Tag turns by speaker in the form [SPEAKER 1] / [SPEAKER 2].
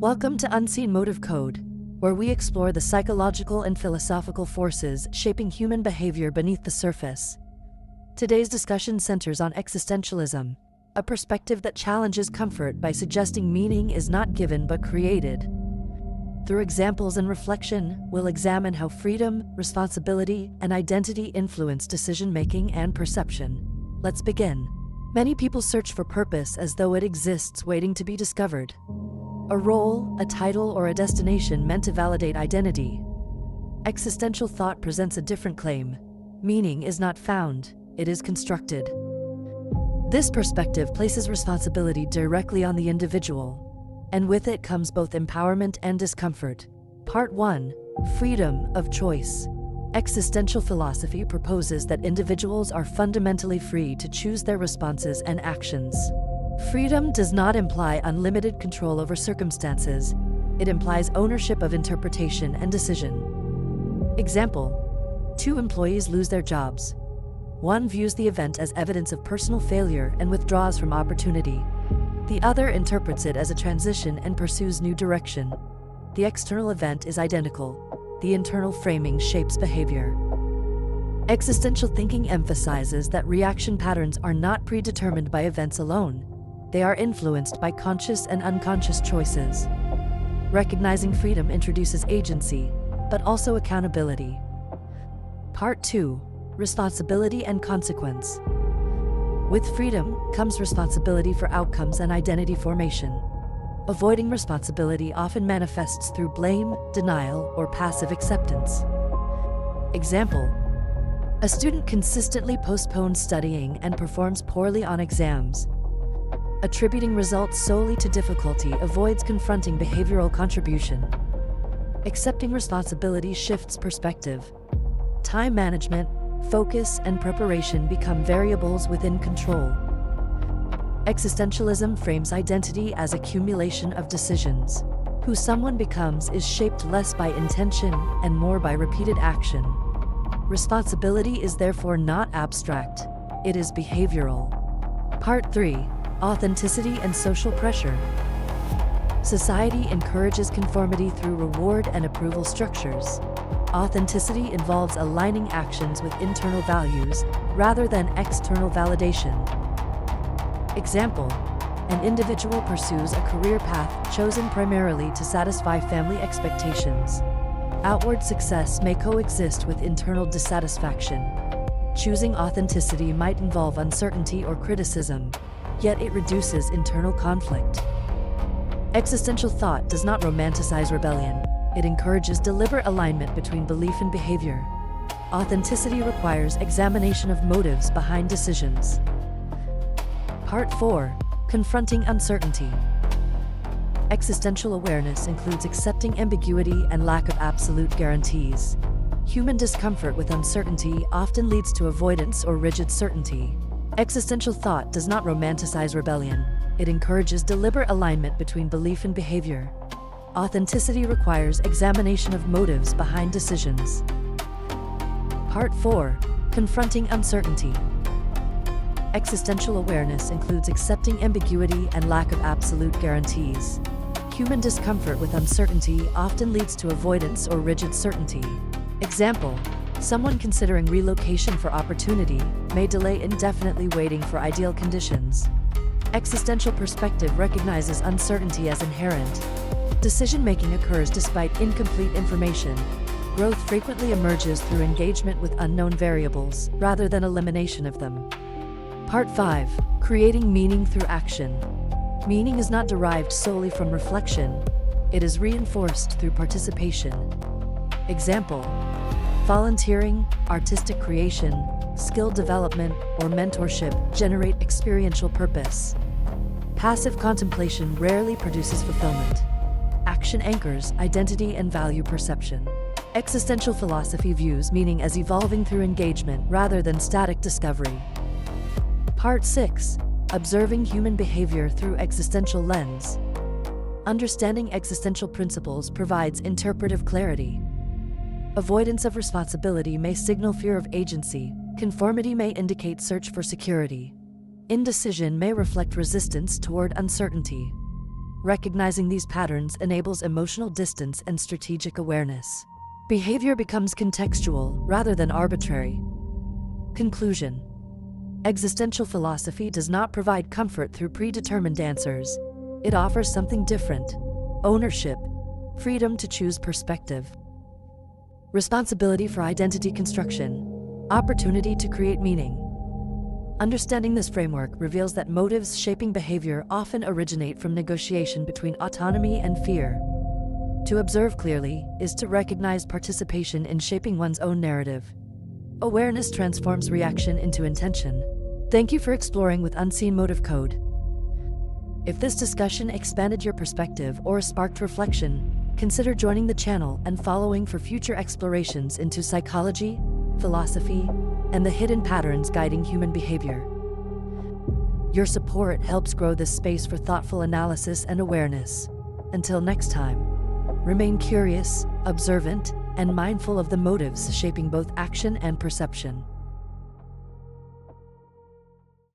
[SPEAKER 1] Welcome to Unseen Motive Code, where we explore the psychological and philosophical forces shaping human behavior beneath the surface. Today's discussion centers on existentialism, a perspective that challenges comfort by suggesting meaning is not given but created. Through examples and reflection, we'll examine how freedom, responsibility, and identity influence decision-making and perception. Let's begin. Many people search for purpose as though it exists waiting to be discovered. A role, a title, or a destination meant to validate identity. Existential thought presents a different claim. Meaning is not found, it is constructed. This perspective places responsibility directly on the individual, and with it comes both empowerment and discomfort. Part 1. Freedom of choice. Existential philosophy proposes that individuals are fundamentally free to choose their responses and actions. Freedom does not imply unlimited control over circumstances. It implies ownership of interpretation and decision. Example: two employees lose their jobs. One views the event as evidence of personal failure and withdraws from opportunity. The other interprets it as a transition and pursues new direction. The external event is identical. The internal framing shapes behavior. Existential thinking emphasizes that reaction patterns are not predetermined by events alone. They are influenced by conscious and unconscious choices. Recognizing freedom introduces agency, but also accountability. Part 2. Responsibility and consequence. With freedom comes responsibility for outcomes and identity formation. Avoiding responsibility often manifests through blame, denial, or passive acceptance. Example: a student consistently postpones studying and performs poorly on exams. Attributing results solely to difficulty avoids confronting behavioral contribution. Accepting responsibility shifts perspective. Time management, focus, and preparation become variables within control. Existentialism frames identity as accumulation of decisions. Who someone becomes is shaped less by intention and more by repeated action. Responsibility is therefore not abstract, it is behavioral. Part 3. Authenticity and social pressure. Society encourages conformity through reward and approval structures. Authenticity involves aligning actions with internal values rather than external validation. Example: an individual pursues a career path chosen primarily to satisfy family expectations. Outward success may coexist with internal dissatisfaction. Choosing authenticity might involve uncertainty or criticism, yet it reduces internal conflict. Existential thought does not romanticize rebellion. It encourages deliberate alignment between belief and behavior. Authenticity requires examination of motives behind decisions. Part 4. Confronting uncertainty. Existential awareness includes accepting ambiguity and lack of absolute guarantees. Human discomfort with uncertainty often leads to avoidance or rigid certainty. Existential thought does not romanticize rebellion. It encourages deliberate alignment between belief and behavior. Authenticity requires examination of motives behind decisions. Part 4. Confronting uncertainty. Existential awareness includes accepting ambiguity and lack of absolute guarantees. Human discomfort with uncertainty often leads to avoidance or rigid certainty. Example: someone considering relocation for opportunity may delay indefinitely waiting for ideal conditions. Existential perspective recognizes uncertainty as inherent. Decision-making occurs despite incomplete information. Growth frequently emerges through engagement with unknown variables, rather than elimination of them. Part 5. Creating meaning through action. Meaning is not derived solely from reflection. It is reinforced through participation. Example: volunteering, artistic creation, skill development, or mentorship generate experiential purpose. Passive contemplation rarely produces fulfillment. Action anchors identity and value perception. Existential philosophy views meaning as evolving through engagement rather than static discovery. Part 6. Observing human behavior through existential lens. Understanding existential principles provides interpretive clarity. Avoidance of responsibility may signal fear of agency. Conformity may indicate search for security. Indecision may reflect resistance toward uncertainty. Recognizing these patterns enables emotional distance and strategic awareness. Behavior becomes contextual rather than arbitrary. Conclusion: existential philosophy does not provide comfort through predetermined answers. It offers something different: ownership, freedom to choose perspective, responsibility for identity construction, opportunity to create meaning. Understanding this framework reveals that motives shaping behavior often originate from negotiation between autonomy and fear. To observe clearly is to recognize participation in shaping one's own narrative. Awareness transforms reaction into intention. Thank you for exploring with Unseen Motive Code. If this discussion expanded your perspective or sparked reflection, consider joining the channel and following for future explorations into psychology, philosophy, and the hidden patterns guiding human behavior. Your support helps grow this space for thoughtful analysis and awareness. Until next time, remain curious, observant, and mindful of the motives shaping both action and perception.